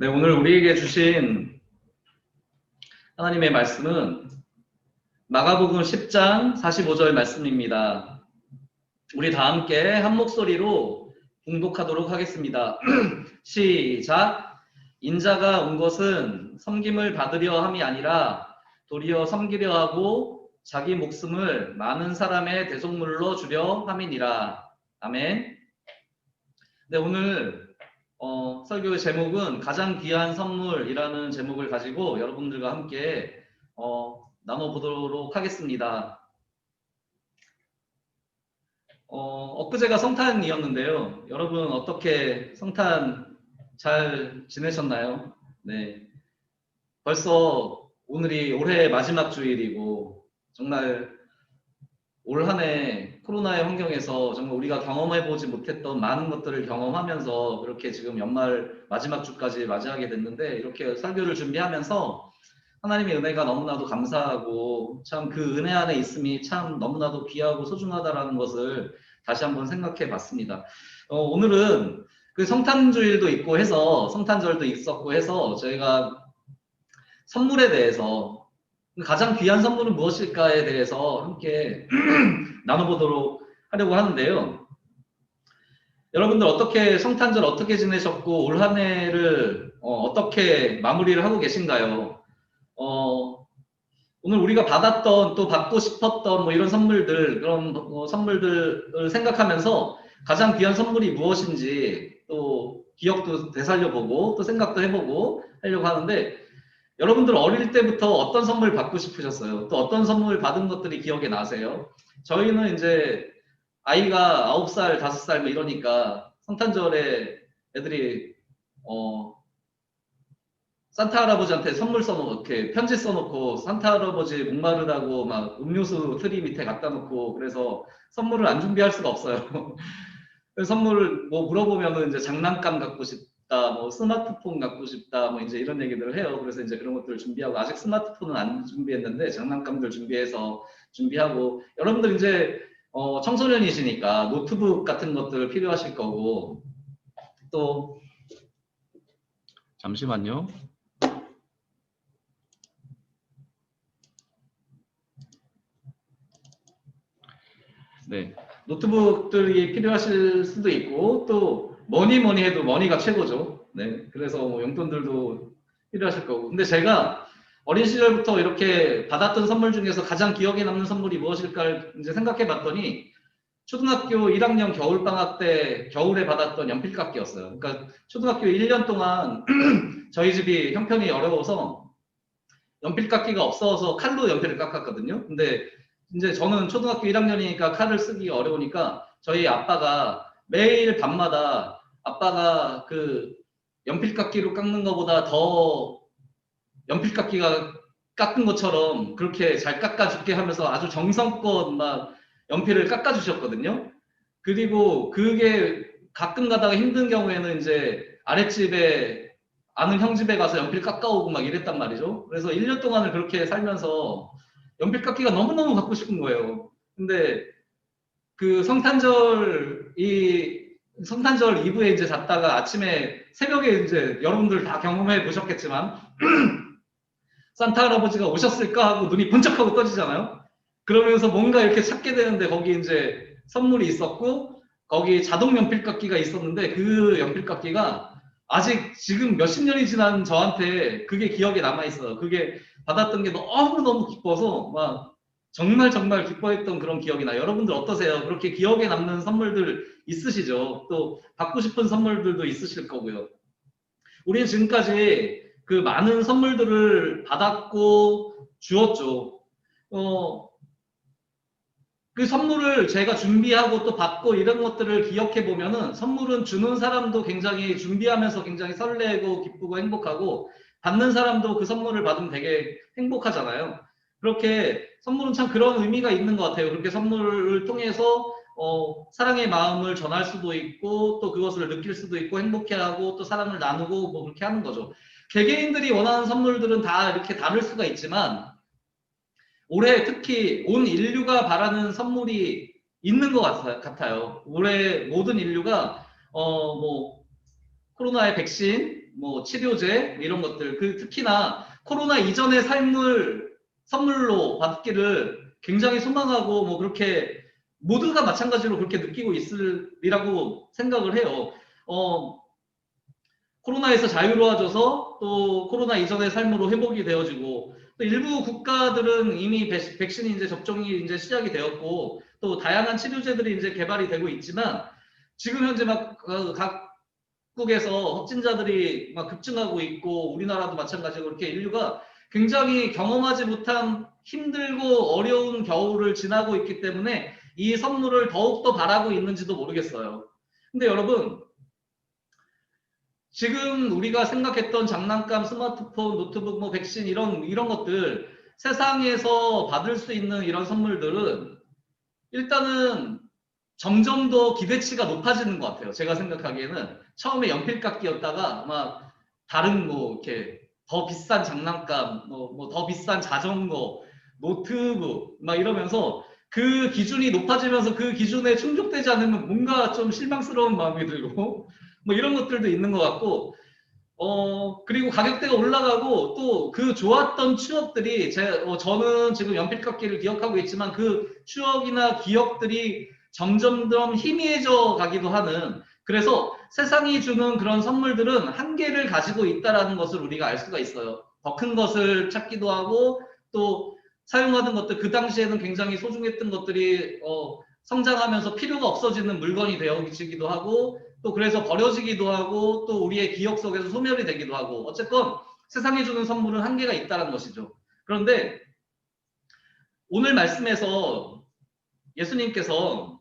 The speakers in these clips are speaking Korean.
네, 오늘 우리에게 주신 하나님의 말씀은 마가복음 10장 45절 말씀입니다. 우리 다 함께 한 목소리로 봉독하도록 하겠습니다. 시작! 인자가 온 것은 섬김을 받으려 함이 아니라 도리어 섬기려 하고 자기 목숨을 많은 사람의 대속물로 주려 함이니라. 아멘. 네, 오늘 설교의 제목은 가장 귀한 선물이라는 제목을 가지고 여러분들과 함께 나눠보도록 하겠습니다. 엊그제가 성탄이었는데요. 여러분 어떻게 성탄 잘 지내셨나요? 네, 벌써 오늘이 올해 마지막 주일이고 정말 올 한 해 코로나의 환경에서 정말 우리가 경험해보지 못했던 많은 것들을 경험하면서 그렇게 지금 연말 마지막 주까지 맞이하게 됐는데, 이렇게 설교를 준비하면서 하나님의 은혜가 너무나도 감사하고 참 그 은혜 안에 있음이 참 너무나도 귀하고 소중하다라는 것을 다시 한번 생각해 봤습니다. 오늘은 그 성탄주일도 있고 해서, 성탄절도 있었고 해서 저희가 선물에 대해서, 가장 귀한 선물은 무엇일까에 대해서 함께 나눠보도록 하려고 하는데요. 여러분들 어떻게 성탄절 어떻게 지내셨고 올 한 해를 어떻게 마무리를 하고 계신가요? 오늘 우리가 받았던, 또 받고 싶었던 뭐 이런 선물들, 그런 선물들을 생각하면서 가장 귀한 선물이 무엇인지 또 기억도 되살려보고 또 생각도 해보고 하려고 하는데, 여러분들 어릴 때부터 어떤 선물 받고 싶으셨어요? 또 어떤 선물 받은 것들이 기억에 나세요? 저희는 이제 아이가 9살, 5살 뭐 이러니까 성탄절에 애들이 산타 할아버지한테 선물 써놓고, 이렇게 편지 써놓고 산타 할아버지 목마르다고 막 음료수 트리 밑에 갖다 놓고, 그래서 선물을 안 준비할 수가 없어요. 선물을 뭐 물어보면은 이제 장난감 갖고 싶다, 뭐 스마트폰 갖고 싶다, 뭐 이제 이런 얘기들을 해요. 그래서 이제 그런 것들을 준비하고, 아직 스마트폰은 안 준비했는데 장난감들 준비하고, 여러분들 이제 청소년이시니까 노트북 같은 것들 필요하실 거고, 또 잠시만요. 네, 노트북들이 필요하실 수도 있고, 또 뭐니 해도 머니가 최고죠. 네, 그래서 뭐 용돈들도 필요하실 거고. 근데 제가 어린 시절부터 이렇게 받았던 선물 중에서 가장 기억에 남는 선물이 무엇일까 이제 생각해 봤더니, 초등학교 1학년 겨울방학 때 겨울에 받았던 연필깎이였어요. 그러니까 초등학교 1년 동안 저희 집이 형편이 어려워서 연필깎이가 없어서 칼로 연필을 깎았거든요. 근데 이제 저는 초등학교 1학년이니까 칼을 쓰기 어려우니까 저희 아빠가 매일 밤마다, 아빠가 그 연필깎이로 깎는 것보다 더 연필깎이가 깎은 것처럼 그렇게 잘 깎아줄게 하면서 아주 정성껏 막 연필을 깎아주셨거든요. 그리고 그게 가끔 가다가 힘든 경우에는 이제 아랫집에, 아는 형 집에 가서 연필 깎아오고 막 이랬단 말이죠. 그래서 1년 동안을 그렇게 살면서 연필 깎기가 너무너무 갖고 싶은 거예요. 근데 그 성탄절 이브에 이제 잤다가 아침에, 새벽에 이제 여러분들 다 경험해 보셨겠지만 산타 할아버지가 오셨을까 하고 눈이 번쩍하고 떠지잖아요. 그러면서 뭔가 이렇게 찾게 되는데, 거기 이제 선물이 있었고 거기 자동 연필깎이가 있었는데, 그 연필깎이가 아직 지금 몇십 년이 지난 저한테 그게 기억에 남아있어요. 그게 받았던 게 너무너무 기뻐서 막 정말 기뻐했던 그런 기억이 나요. 여러분들 어떠세요? 그렇게 기억에 남는 선물들 있으시죠? 또 받고 싶은 선물들도 있으실 거고요. 우리는 지금까지 그 많은 선물들을 받았고 주었죠. 그 선물을 제가 준비하고 또 받고 이런 것들을 기억해 보면은, 선물은 주는 사람도 굉장히 준비하면서 굉장히 설레고 기쁘고 행복하고, 받는 사람도 그 선물을 받으면 되게 행복하잖아요. 그렇게 선물은 참 그런 의미가 있는 것 같아요. 그렇게 선물을 통해서 사랑의 마음을 전할 수도 있고, 또 그것을 느낄 수도 있고, 행복해하고 또 사랑을 나누고 뭐 그렇게 하는 거죠. 개개인들이 원하는 선물들은 다 이렇게 다를 수가 있지만, 올해 특히 온 인류가 바라는 선물이 있는 것 같아요. 올해 모든 인류가 뭐 코로나의 백신, 뭐 치료제 이런 것들, 그 특히나 코로나 이전의 삶을 선물로 받기를 굉장히 소망하고 뭐 그렇게 모두가 마찬가지로 그렇게 느끼고 있으리라고 생각을 해요. 코로나에서 자유로워져서 또 코로나 이전의 삶으로 회복이 되어지고, 또 일부 국가들은 이미 백신이 이제 접종이 이제 시작이 되었고 또 다양한 치료제들이 이제 개발이 되고 있지만, 지금 현재 막 각국에서 확진자들이 막 급증하고 있고 우리나라도 마찬가지로 그렇게 인류가 굉장히 경험하지 못한 힘들고 어려운 겨울을 지나고 있기 때문에 이 선물을 더욱더 바라고 있는지도 모르겠어요. 근데 여러분, 지금 우리가 생각했던 장난감, 스마트폰, 노트북, 뭐 백신 이런 것들, 세상에서 받을 수 있는 이런 선물들은 일단은 점점 더 기대치가 높아지는 것 같아요. 제가 생각하기에는 처음에 연필깎이였다가 아마 다른 뭐 이렇게 더 비싼 장난감, 뭐 더 비싼 자전거, 노트북 막 이러면서 그 기준이 높아지면서 그 기준에 충족되지 않으면 뭔가 좀 실망스러운 마음이 들고 뭐 이런 것들도 있는 것 같고, 그리고 가격대가 올라가고 또 그 좋았던 추억들이 저는 지금 연필깎이를 기억하고 있지만 그 추억이나 기억들이 점점 더 희미해져 가기도 하는, 그래서 세상이 주는 그런 선물들은 한계를 가지고 있다는 것을 우리가 알 수가 있어요. 더 큰 것을 찾기도 하고 또 사용하던 것들, 그 당시에는 굉장히 소중했던 것들이 성장하면서 필요가 없어지는 물건이 되어지기도 하고, 또 그래서 버려지기도 하고 또 우리의 기억 속에서 소멸이 되기도 하고, 어쨌건 세상이 주는 선물은 한계가 있다는 것이죠. 그런데 오늘 말씀에서 예수님께서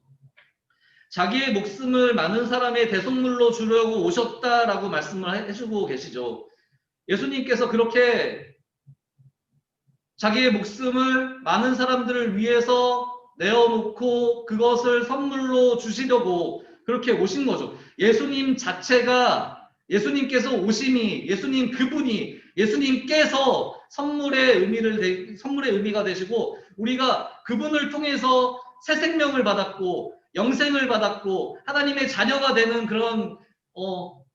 자기의 목숨을 많은 사람의 대속물로 주려고 오셨다라고 말씀을 해주고 계시죠. 예수님께서 그렇게 자기의 목숨을 많은 사람들을 위해서 내어놓고 그것을 선물로 주시려고 그렇게 오신 거죠. 예수님 자체가, 예수님께서 오심이, 예수님 그분이, 예수님께서 선물의 의미가 되시고, 우리가 그분을 통해서 새 생명을 받았고 영생을 받았고 하나님의 자녀가 되는 그런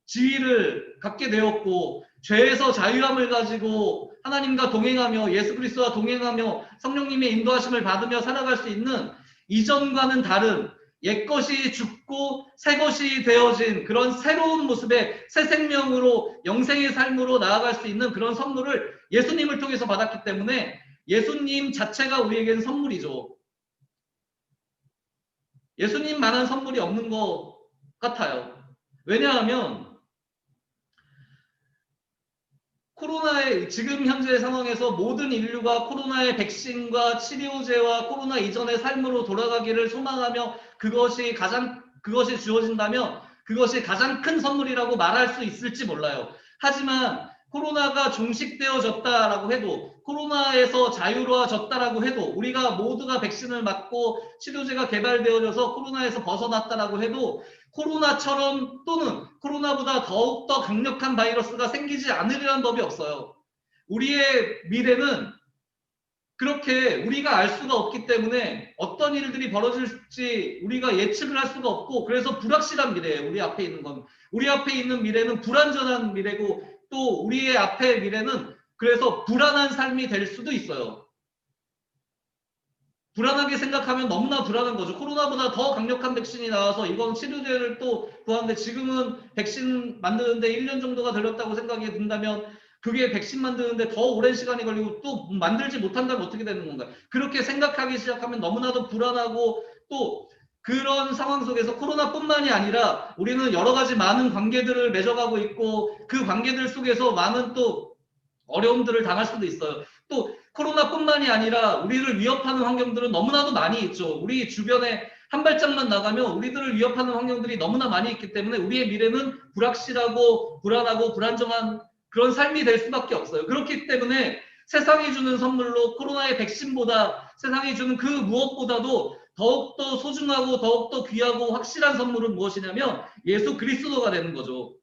지위를 갖게 되었고, 죄에서 자유함을 가지고 하나님과 동행하며 예수 그리스도와 동행하며 성령님의 인도하심을 받으며 살아갈 수 있는, 이전과는 다른 옛것이 죽고 새것이 되어진 그런 새로운 모습의 새 생명으로 영생의 삶으로 나아갈 수 있는 그런 선물을 예수님을 통해서 받았기 때문에 예수님 자체가 우리에게는 선물이죠. 예수님만한 선물이 없는 것 같아요. 왜냐하면 코로나의 지금 현재 상황에서 모든 인류가 코로나의 백신과 치료제와 코로나 이전의 삶으로 돌아가기를 소망하며 그것이 주어진다면 그것이 가장 큰 선물이라고 말할 수 있을지 몰라요. 하지만 코로나가 종식되어졌다라고 해도, 코로나에서 자유로워졌다라고 해도, 우리가 모두가 백신을 맞고 치료제가 개발되어져서 코로나에서 벗어났다라고 해도 코로나처럼 또는 코로나보다 더욱더 강력한 바이러스가 생기지 않으리라는 법이 없어요. 우리의 미래는 그렇게 우리가 알 수가 없기 때문에 어떤 일들이 벌어질지 우리가 예측을 할 수가 없고, 그래서 불확실한 미래예요. 우리 앞에 있는 건. 우리 앞에 있는 미래는 불안전한 미래고, 또 우리의 앞에 미래는 그래서 불안한 삶이 될 수도 있어요. 불안하게 생각하면 너무나 불안한 거죠. 코로나보다 더 강력한 백신이 나와서 이건 치료제를 또 구하는데, 지금은 백신 만드는데 1년 정도가 걸렸다고 생각이 든다면 그게 백신 만드는데 더 오랜 시간이 걸리고 또 만들지 못한다면 어떻게 되는 건가. 그렇게 생각하기 시작하면 너무나도 불안하고, 또 그런 상황 속에서 코로나뿐만이 아니라 우리는 여러 가지 많은 관계들을 맺어가고 있고 그 관계들 속에서 많은 또 어려움들을 당할 수도 있어요. 또 코로나뿐만이 아니라 우리를 위협하는 환경들은 너무나도 많이 있죠. 우리 주변에 한 발짝만 나가면 우리들을 위협하는 환경들이 너무나 많이 있기 때문에 우리의 미래는 불확실하고 불안하고 불안정한 그런 삶이 될 수밖에 없어요. 그렇기 때문에 세상이 주는 선물로 코로나의 백신보다, 세상이 주는 그 무엇보다도 더욱더 소중하고 더욱더 귀하고 확실한 선물은 무엇이냐면 예수 그리스도가 되는 거죠.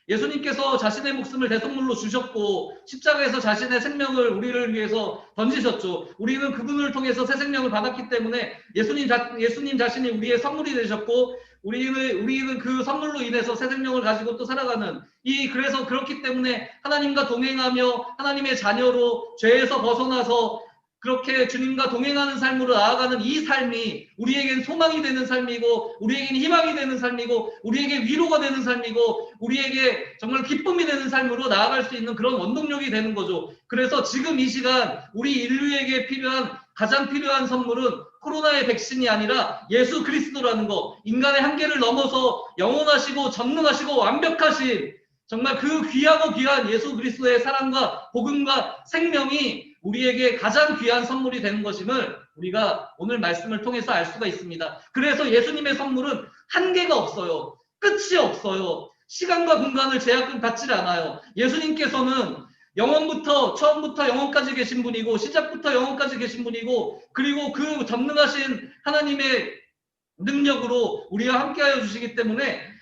예수님께서 자신의 목숨을 대속물로 주셨고 십자가에서 자신의 생명을 우리를 위해서 던지셨죠. 우리는 그분을 통해서 새 생명을 받았기 때문에 예수님 자신이 우리의 선물이 되셨고, 우리는 그 선물로 인해서 새 생명을 가지고 또 살아가는 그래서 그렇기 때문에 하나님과 동행하며 하나님의 자녀로 죄에서 벗어나서 그렇게 주님과 동행하는 삶으로 나아가는 이 삶이 우리에겐 소망이 되는 삶이고 우리에겐 희망이 되는 삶이고 우리에게 위로가 되는 삶이고 우리에게 정말 기쁨이 되는 삶으로 나아갈 수 있는 그런 원동력이 되는 거죠. 그래서 지금 이 시간 우리 인류에게 가장 필요한 선물은 코로나의 백신이 아니라 예수 그리스도라는 거, 인간의 한계를 넘어서 영원하시고 전능하시고 완벽하신 정말 그 귀하고 귀한 예수 그리스도의 사랑과 복음과 생명이 우리에게 가장 귀한 선물이 되는 것임을 우리가 오늘 말씀을 통해서 알 수가 있습니다. 그래서 예수님의 선물은 한계가 없어요. 끝이 없어요. 시간과 공간을 제약받지 않아요. 예수님께서는 처음부터 영원까지 계신 분이고 시작부터 영원까지 계신 분이고 그리고 그 전능하신 하나님의 능력으로 우리와 함께하여 주시기 때문에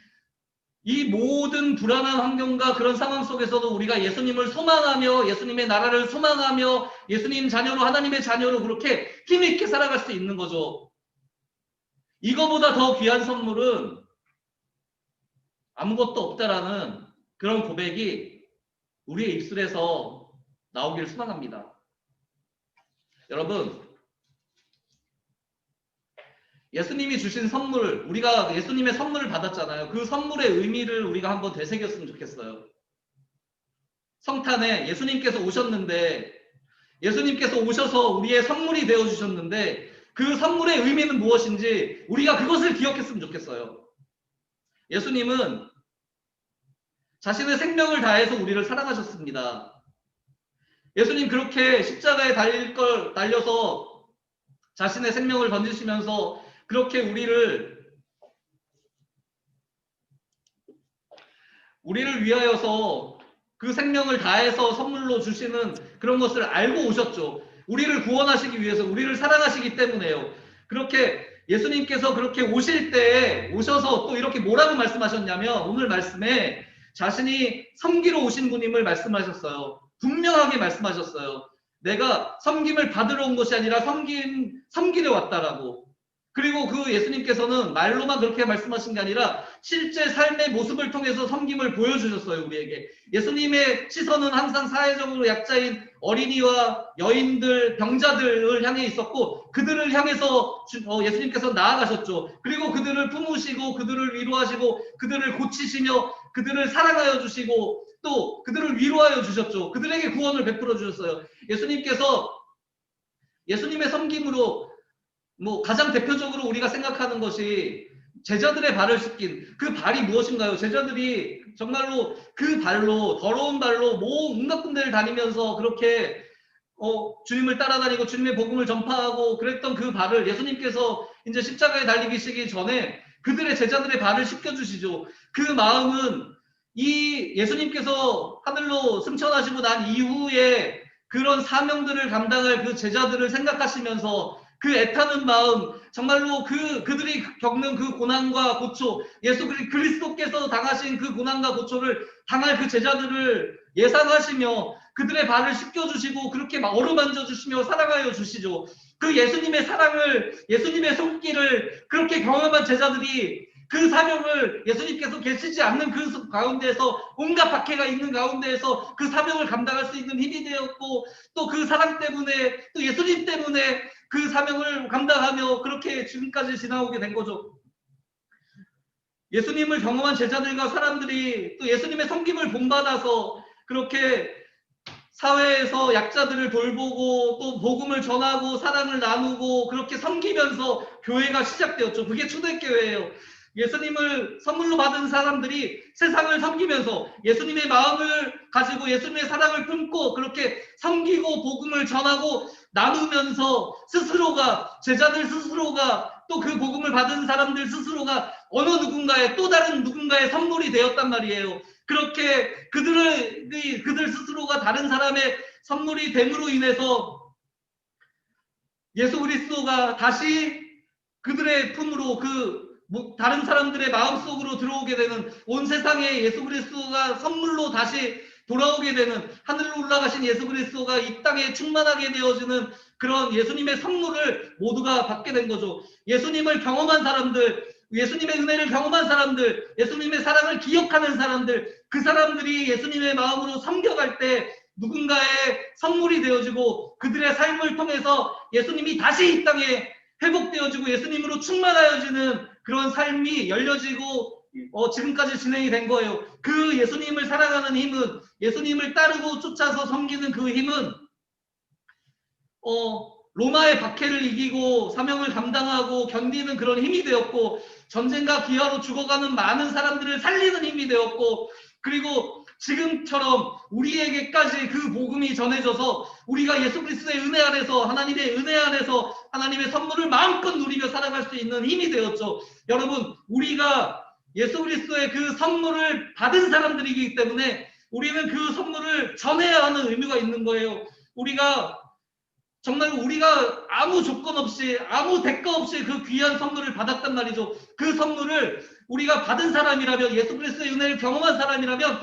이 모든 불안한 환경과 그런 상황 속에서도 우리가 예수님을 소망하며 예수님의 나라를 소망하며 예수님 자녀로 하나님의 자녀로 그렇게 힘있게 살아갈 수 있는 거죠. 이거보다 더 귀한 선물은 아무것도 없다라는 그런 고백이 우리의 입술에서 나오기를 소망합니다. 여러분, 예수님이 주신 선물, 우리가 예수님의 선물을 받았잖아요. 그 선물의 의미를 우리가 한번 되새겼으면 좋겠어요. 성탄에 예수님께서 오셨는데, 예수님께서 오셔서 우리의 선물이 되어주셨는데, 그 선물의 의미는 무엇인지 우리가 그것을 기억했으면 좋겠어요. 예수님은 자신의 생명을 다해서 우리를 사랑하셨습니다. 예수님 그렇게 십자가에 달려서 자신의 생명을 던지시면서 그렇게 우리를 위하여서 그 생명을 다해서 선물로 주시는 그런 것을 알고 오셨죠. 우리를 구원하시기 위해서, 우리를 사랑하시기 때문에요. 그렇게 예수님께서 그렇게 오실 때에 오셔서 또 이렇게 뭐라고 말씀하셨냐면 오늘 말씀에 자신이 섬기러 오신 분임을 말씀하셨어요. 분명하게 말씀하셨어요. 내가 섬김을 받으러 온 것이 아니라 섬기러 왔다라고. 그리고 그 예수님께서는 말로만 그렇게 말씀하신 게 아니라 실제 삶의 모습을 통해서 섬김을 보여주셨어요, 우리에게. 예수님의 시선은 항상 사회적으로 약자인 어린이와 여인들, 병자들을 향해 있었고 그들을 향해서 예수님께서 나아가셨죠. 그리고 그들을 품으시고 그들을 위로하시고 그들을 고치시며 그들을 사랑하여 주시고 또 그들을 위로하여 주셨죠. 그들에게 구원을 베풀어 주셨어요. 예수님께서 예수님의 섬김으로 가장 대표적으로 우리가 생각하는 것이 제자들의 발을 씻긴 그 발이 무엇인가요? 제자들이 정말로 그 발로 더러운 발로 온갖 군데를 다니면서 그렇게 주님을 따라다니고 주님의 복음을 전파하고 그랬던 그 발을 예수님께서 이제 십자가에 달리시기 전에 그들의 제자들의 발을 씻겨주시죠. 그 마음은 이 예수님께서 하늘로 승천하시고 난 이후에 그런 사명들을 감당할 그 제자들을 생각하시면서 그 애타는 마음, 정말로 그들이 겪는 그 고난과 고초, 예수 그리스도께서 당하신 그 고난과 고초를 당할 그 제자들을 예상하시며 그들의 발을 씻겨주시고 그렇게 어루만져 주시며 사랑하여 주시죠. 그 예수님의 사랑을, 예수님의 손길을 그렇게 경험한 제자들이 그 사명을 예수님께서 계시지 않는 그 가운데에서 온갖 박해가 있는 가운데에서 그 사명을 감당할 수 있는 힘이 되었고 또 그 사랑 때문에 또 예수님 때문에 그 사명을 감당하며 그렇게 지금까지 지나오게 된 거죠. 예수님을 경험한 제자들과 사람들이 또 예수님의 섬김을 본받아서 그렇게 사회에서 약자들을 돌보고 또 복음을 전하고 사랑을 나누고 그렇게 섬기면서 교회가 시작되었죠. 그게 초대교회예요. 예수님을 선물로 받은 사람들이 세상을 섬기면서 예수님의 마음을 가지고 예수님의 사랑을 품고 그렇게 섬기고 복음을 전하고 나누면서 스스로가 제자들 스스로가 또 그 복음을 받은 사람들 스스로가 어느 누군가의 또 다른 누군가의 선물이 되었단 말이에요. 그렇게 그들 스스로가 다른 사람의 선물이 됨으로 인해서 예수 그리스도가 다시 그들의 품으로 다른 사람들의 마음속으로 들어오게 되는 온 세상에 예수 그리스도가 선물로 다시 돌아오게 되는 하늘로 올라가신 예수 그리스도가 이 땅에 충만하게 되어지는 그런 예수님의 선물을 모두가 받게 된 거죠. 예수님을 경험한 사람들, 예수님의 은혜를 경험한 사람들, 예수님의 사랑을 기억하는 사람들, 그 사람들이 예수님의 마음으로 섬겨갈 때 누군가의 선물이 되어지고 그들의 삶을 통해서 예수님이 다시 이 땅에 회복되어지고 예수님으로 충만하여지는 그런 삶이 열려지고 지금까지 진행이 된 거예요. 그 예수님을 사랑하는 힘은, 예수님을 따르고 쫓아서 섬기는 그 힘은 로마의 박해를 이기고 사명을 감당하고 견디는 그런 힘이 되었고, 전쟁과 기아로 죽어가는 많은 사람들을 살리는 힘이 되었고, 그리고 지금처럼 우리에게까지 그 복음이 전해져서 우리가 예수 그리스도의 은혜 안에서, 하나님의 은혜 안에서 하나님의 선물을 마음껏 누리며 살아갈 수 있는 힘이 되었죠. 여러분, 우리가 예수 그리스도의 그 선물을 받은 사람들이기 때문에 우리는 그 선물을 전해야 하는 의무가 있는 거예요. 정말 우리가 아무 조건 없이, 아무 대가 없이 그 귀한 선물을 받았단 말이죠. 그 선물을 우리가 받은 사람이라면, 예수 그리스도의 은혜를 경험한 사람이라면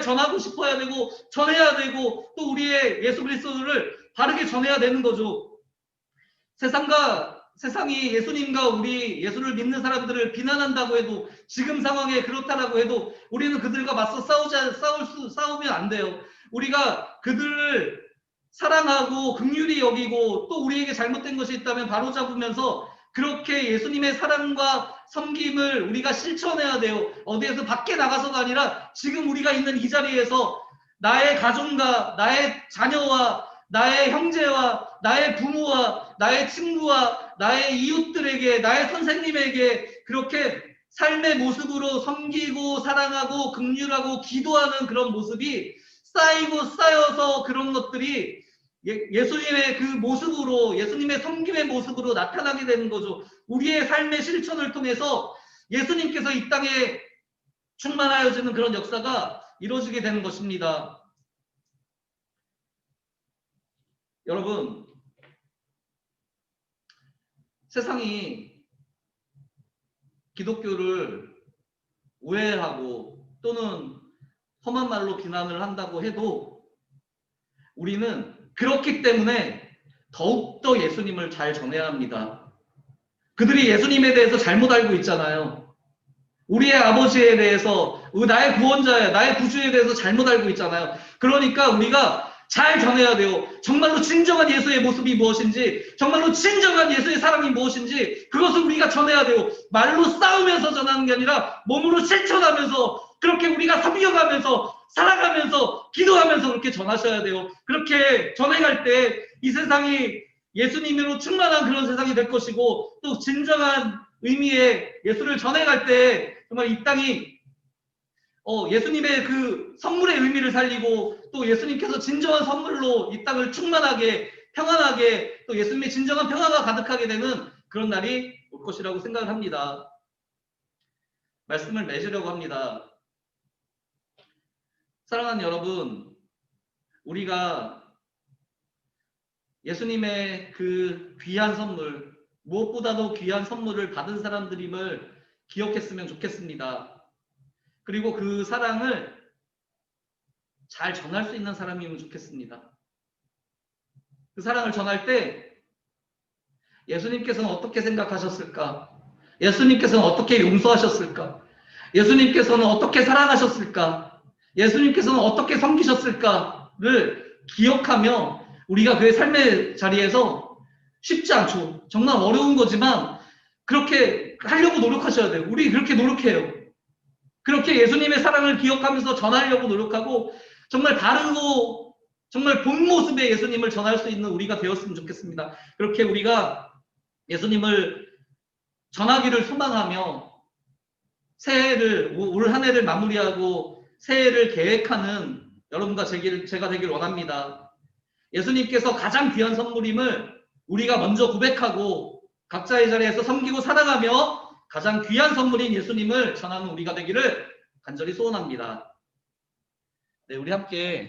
전하고 싶어야 되고, 전해야 되고, 또 우리의 예수 그리스도를 바르게 전해야 되는 거죠. 세상이 예수님과 우리 예수를 믿는 사람들을 비난한다고 해도, 지금 상황에 그렇다라고 해도 우리는 그들과 맞서 싸우면 안 돼요. 우리가 그들을 사랑하고 긍휼히 여기고, 또 우리에게 잘못된 것이 있다면 바로잡으면서 그렇게 예수님의 사랑과 섬김을 우리가 실천해야 돼요. 어디에서 밖에 나가서가 아니라 지금 우리가 있는 이 자리에서 나의 가족과 나의 자녀와 나의 형제와 나의 부모와 나의 친구와 나의 이웃들에게, 나의 선생님에게 그렇게 삶의 모습으로 섬기고 사랑하고 긍휼하고 기도하는 그런 모습이 쌓이고 쌓여서 그런 것들이 예수님의 그 모습으로, 예수님의 섬김의 모습으로 나타나게 되는 거죠. 우리의 삶의 실천을 통해서 예수님께서 이 땅에 충만하여지는 그런 역사가 이루어지게 되는 것입니다. 여러분, 세상이 기독교를 오해하고 또는 험한 말로 비난을 한다고 해도 우리는 그렇기 때문에 더욱더 예수님을 잘 전해야 합니다. 그들이 예수님에 대해서 잘못 알고 있잖아요. 우리의 아버지에 대해서, 나의 구원자야, 나의 구주에 대해서 잘못 알고 있잖아요. 그러니까 우리가 잘 전해야 돼요. 정말로 진정한 예수의 모습이 무엇인지, 정말로 진정한 예수의 사랑이 무엇인지, 그것을 우리가 전해야 돼요. 말로 싸우면서 전하는 게 아니라 몸으로 실천하면서, 그렇게 우리가 섬겨가면서, 살아가면서, 기도하면서 그렇게 전하셔야 돼요. 그렇게 전해갈 때 이 세상이 예수님으로 충만한 그런 세상이 될 것이고, 또 진정한 의미의 예수를 전해갈 때 정말 이 땅이 예수님의 그 선물의 의미를 살리고, 또 예수님께서 진정한 선물로 이 땅을 충만하게, 평안하게, 또 예수님의 진정한 평화가 가득하게 되는 그런 날이 올 것이라고 생각을 합니다. 말씀을 맺으려고 합니다. 사랑하는 여러분, 우리가 예수님의 그 귀한 선물, 무엇보다도 귀한 선물을 받은 사람들임을 기억했으면 좋겠습니다. 그리고 그 사랑을 잘 전할 수 있는 사람이면 좋겠습니다. 그 사랑을 전할 때 예수님께서는 어떻게 생각하셨을까? 예수님께서는 어떻게 용서하셨을까? 예수님께서는 어떻게 사랑하셨을까? 예수님께서는 어떻게 섬기셨을까를 기억하며 우리가 그의 삶의 자리에서, 쉽지 않죠. 정말 어려운 거지만 그렇게 하려고 노력하셔야 돼요. 우리 그렇게 노력해요. 그렇게 예수님의 사랑을 기억하면서 전하려고 노력하고, 정말 바르고 정말 본 모습의 예수님을 전할 수 있는 우리가 되었으면 좋겠습니다. 그렇게 우리가 예수님을 전하기를 소망하며 새해를, 올 한 해를 마무리하고 새해를 계획하는 여러분과 제가 되길 원합니다. 예수님께서 가장 귀한 선물임을 우리가 먼저 고백하고 각자의 자리에서 섬기고 사랑하며 가장 귀한 선물인 예수님을 전하는 우리가 되기를 간절히 소원합니다. 네, 우리 함께